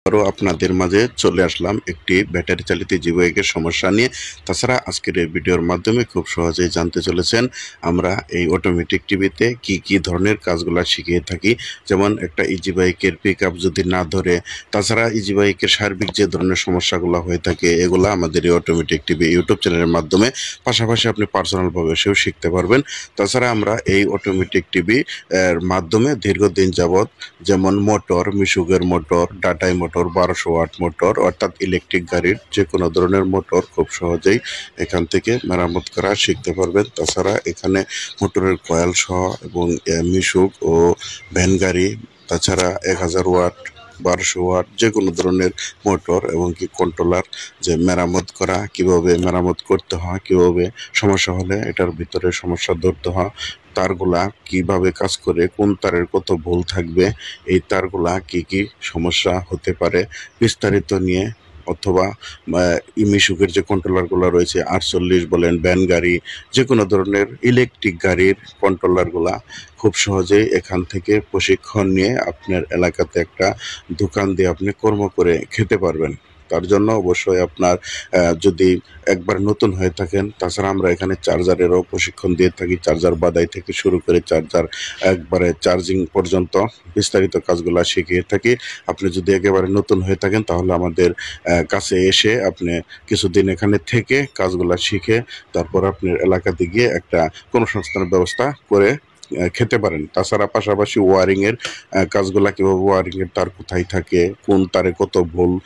আরও আপনাদের মাঝে চলে আসলাম একটি ব্যাটারি চালিত জিওবাইকের সমস্যা নিয়ে। তাছাড়া আজকের এই ভিডিওর মাধ্যমে খুব সহজেই জানতে চলেছেন আমরা এই অটোমেটিক টিভিতে কি ধরনের কাজগুলো শিখিয়ে থাকি। যেমন একটা ইজি বাইকের পিক আপ যদি না ধরে, তাছাড়া ইজি বাইকের সার্বিক যে ধরনের সমস্যাগুলো হয়ে থাকে এগুলো আমাদের এই অটোমেটিক টিভি ইউটিউব চ্যানেলের মাধ্যমে পাশাপাশি আপনি পার্সোনালভাবে সেও শিখতে পারবেন। তাছাড়া আমরা এই অটোমেটিক টিভি এর মাধ্যমে দীর্ঘদিন যাবৎ যেমন মোটর, মিশুকের মোটর, টাটাই মোটর, 1200 ওয়াট মোটর অর্থাৎ ইলেকট্রিক গাড়ির যে কোনো ধরনের মোটর খুব সহজেই এখান থেকে মেরামত করা শিখতে পারবেন। তাছাড়া এখানে মোটরের কয়েল সহ এবং মিশুক ও ভ্যান গাড়ি, তাছাড়া 1000 ওয়াট, 1200 ওয়াট যে কোনো ধরনের মোটর এবং কি কন্ট্রোলার যে মেরামত করা, কিভাবে মেরামত করতে হয়, কিভাবে সমস্যা হলে এটার ভিতরে সমস্যা ধরতে হয়, তারগুলা কিভাবে কাজ করে, কোন তারের কত ভুল থাকবে, এই তারগুলা কি সমস্যা হতে পারে বিস্তারিত নিয়ে, অথবা মিশুকের যে কন্ট্রোলারগুলো রয়েছে 48 বলেন, ভ্যান গাড়ি, যে কোনো ধরনের ইলেকট্রিক গাড়ির কন্ট্রোলারগুলা খুব সহজেই এখান থেকে প্রশিক্ষণ নিয়ে আপনার এলাকাতে একটা দোকান দিয়ে আপনি কর্ম করে খেতে পারবেন। তার জন্য অবশ্যই আপনার যদি একবার নতুন হয়ে থাকেন, তাছাড়া আমরা এখানে চার্জারেরও প্রশিক্ষণ দিয়ে থাকি। চার্জার বাদাই থেকে শুরু করে চার্জার একবারে চার্জিং পর্যন্ত বিস্তারিত কাজগুলো শিখিয়ে থাকি। আপনি যদি একেবারে নতুন হয়ে থাকেন তাহলে আমাদের কাছে এসে আপনি কিছুদিন এখানে থেকে কাজগুলো শিখে তারপর আপনার এলাকাতে গিয়ে একটা কর্মসংস্থানের ব্যবস্থা করে খেতে পারেন। তাছাড়া পাশাপাশি ওয়ারিংয়ের কাজগুলা, কীভাবে ওয়ারিংয়ের তার কোথায় থাকে, কোন তারে কত ভোল্ট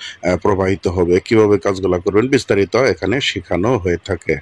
প্রবাহিত হবে, কিভাবে কাজগুলা করবেন বিস্তারিত এখানে শেখানো হয়ে থাকে।